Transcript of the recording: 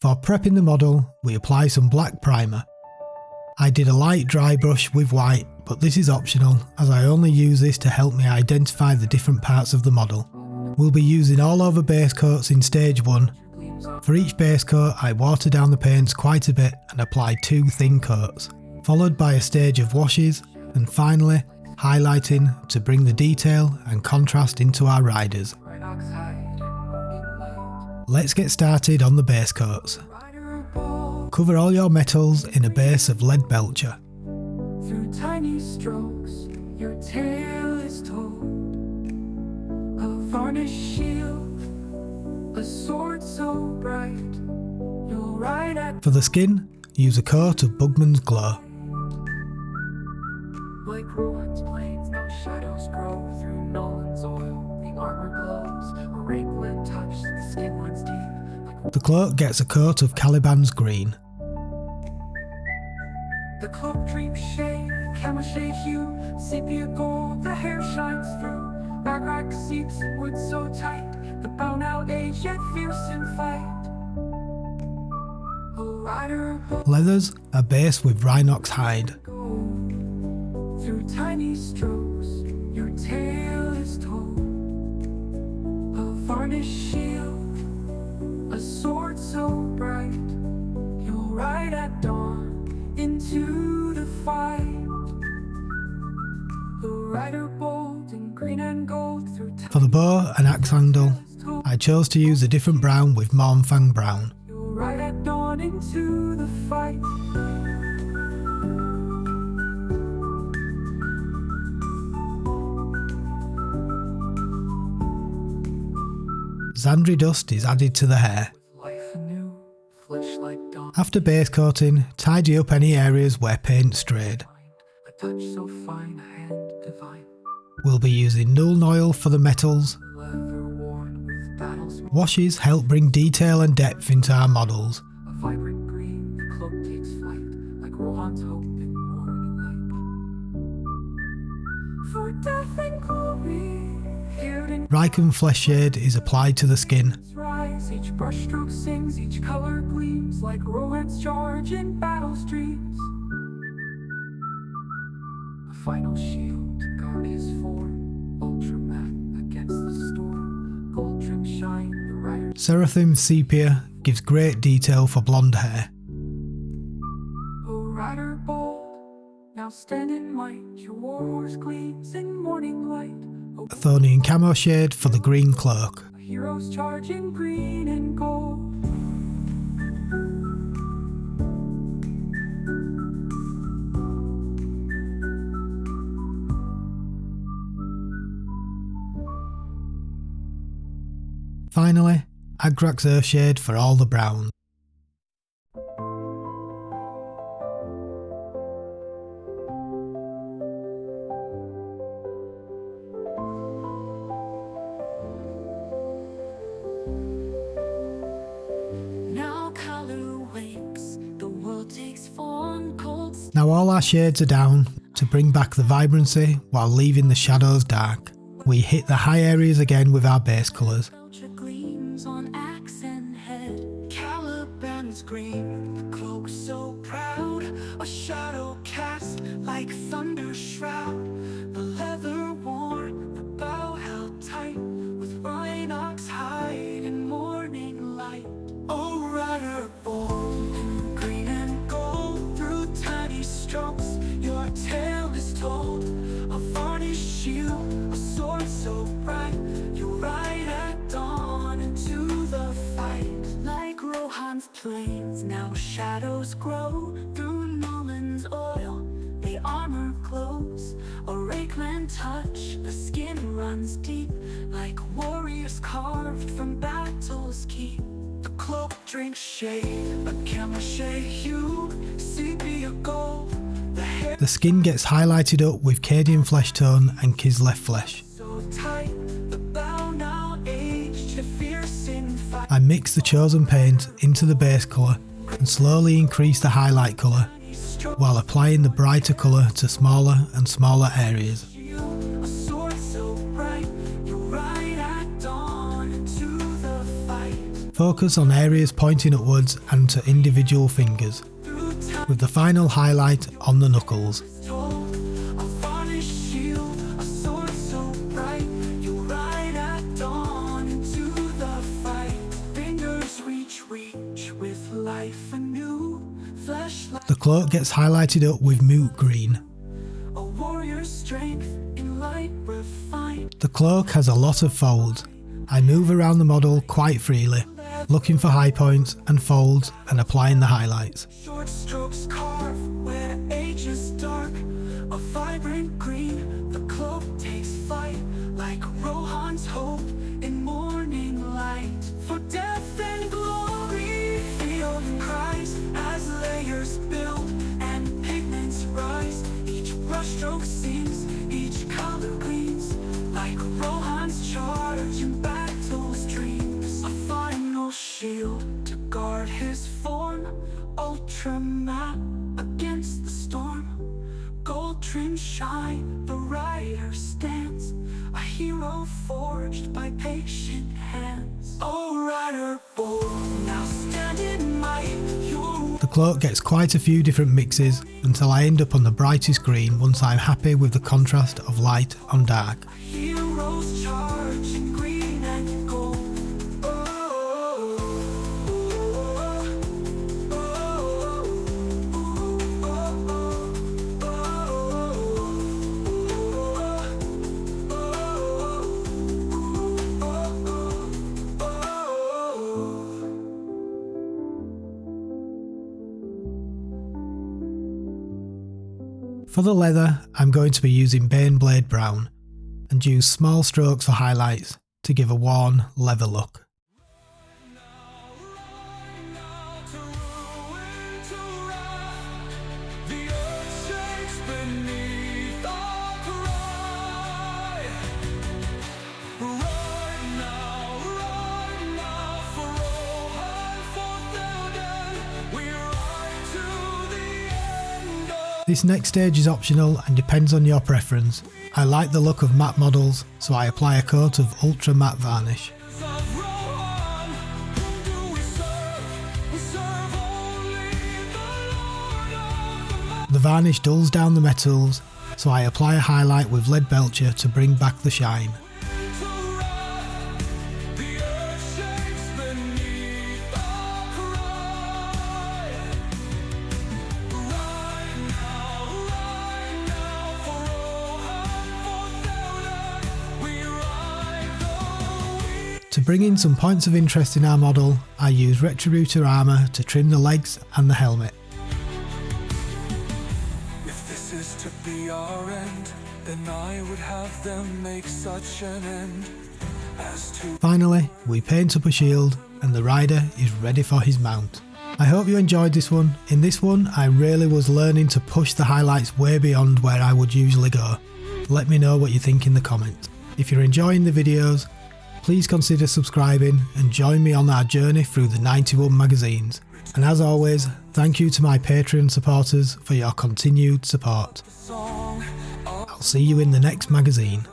For prepping the model, we apply some black primer. I did a light dry brush with white, but this is optional as I only use this to help me identify the different parts of the model. We'll be using all over base coats in stage 1. For each base coat I water down the paints quite a bit and apply 2 thin coats, followed by a stage of washes and finally highlighting to bring the detail and contrast into our riders. Let's get started on the base coats. Cover all your metals in a base of lead belcher. Through tiny strokes, your tale is told. A varnished shield, a sword so bright, you'll ride at. For the skin, use a coat of Bugman's Glow. Like Rohan's plains, no shadows grow through Nolan's oil. The armor glows, a rakelet touch, the skin runs deep. The cloak gets a coat of Caliban's Green. The cloak dream shade, camouflage hue, sepia gold, the hair shines through. Backpack seats, wood so tight, the bow now aged yet fierce in fight. A rider Leathers, a base with Rhinox hide. through tiny strokes, your tale is told. A varnished shield, a sword so bright, you'll ride at dawn into the fight. The rider bold in green and gold through For the bow and axe handle, I chose to use a different brown with Mornfang brown. you'll ride at dawn into the fight. Zandri dust is added to the hair. Life anew, flesh like dawn. After base coating, tidy up any areas where paint strayed. A touch so fine, a hand divine. We'll be using Nuln oil for the metals. Leather worn with battles. Washes help bring detail and depth into our models. A vibrant green, the cloak takes flight, like Rohan's hope in morning light. For death and glory, here in Riken flesh shade is applied to the skin. rise, each brushstroke sings, each color gleams, like Rohan's charge in battle streams. A final shield to guard his form, ultramatte against the storm. Gold trim shine, the rider. Seraphim sepia gives great detail for blonde hair. O rider bold, now stand in might, your war horse gleams in morning light. O A Thonian camo shade for the green cloak. a hero's charge in green and gold. Finally, Agrax earth shade for all the browns. Now color wakes, the world takes form, cold Now all our shades are down to bring back the vibrancy while leaving the shadows dark. We hit the high areas again with our base colours. belcher gleams on axe and head. Caliban's green, the cloak so proud, a shadow cast like thunder shroud. The leather worn, the bow held tight, with Rhinox hide in morning light. Oh, rider bold, in green and gold, through tiny strokes, your tale is told. A varnished shield, a sword so bright, you ride at dawn into the fight. Like Rohan's plains, now shadows grow through Nolan's oil. The armor glows, a rakeland touch, the skin runs deep, like warriors carved from battle's keep. The cloak drinks shade, a camouflage hue, sepia gold. The hair The skin gets highlighted up with Cadian flesh tone and Kislev flesh. so tight, the bow now aged to fierce in fight. I mix the chosen paint into the base colour and slowly increase the highlight colour while applying the brighter colour to smaller and smaller areas. A sword so bright, you ride at dawn into the fight. Focus on areas pointing upwards and to individual fingers, with the final highlight on the knuckles. A varnished shield, a sword so bright. You ride at dawn into the fight. Fingers reach with life anew. Flesh like The cloak gets highlighted up with moot green. a warrior's strength in light refined. The cloak has a lot of folds. I move around the model quite freely, looking for high points and folds and applying the highlights. Short strokes carve where age is dark. A vibrant green, the cloak takes flight like Rohan's hope in morning light. For death and glory, field cries as layers build and pigments rise. Each brushstroke sings, each color gleams like Rohan's charge in battle's dreams. A final shield to guard his form, ultra map against the storm. Gold trim shine, the rider stands, a hero forged by patient hands. Oh, rider bold, now stand in might. You The cloak gets quite a few different mixes until I end up on the brightest green once I'm happy with the contrast of light on dark. heroes charge in green and gold. For the leather, I'm going to be using Baneblade Brown and use small strokes for highlights to give a worn leather look. This next stage is optional and depends on your preference. I like the look of matte models, so I apply a coat of ultra matte varnish. The varnish dulls down the metals, so I apply a highlight with lead belcher to bring back the shine. To bring in some points of interest in our model, I use Retributor armour to trim the legs and the helmet. If this is to be our end, then I would have them make such an end as to. Finally, we paint up a shield and the rider is ready for his mount. I hope you enjoyed this one. In this one, I really was learning to push the highlights way beyond where I would usually go. Let me know what you think in the comments. If you're enjoying the videos, please consider subscribing and join me on our journey through the 91 magazines. And as always, thank you to my Patreon supporters for your continued support. I'll see you in the next magazine.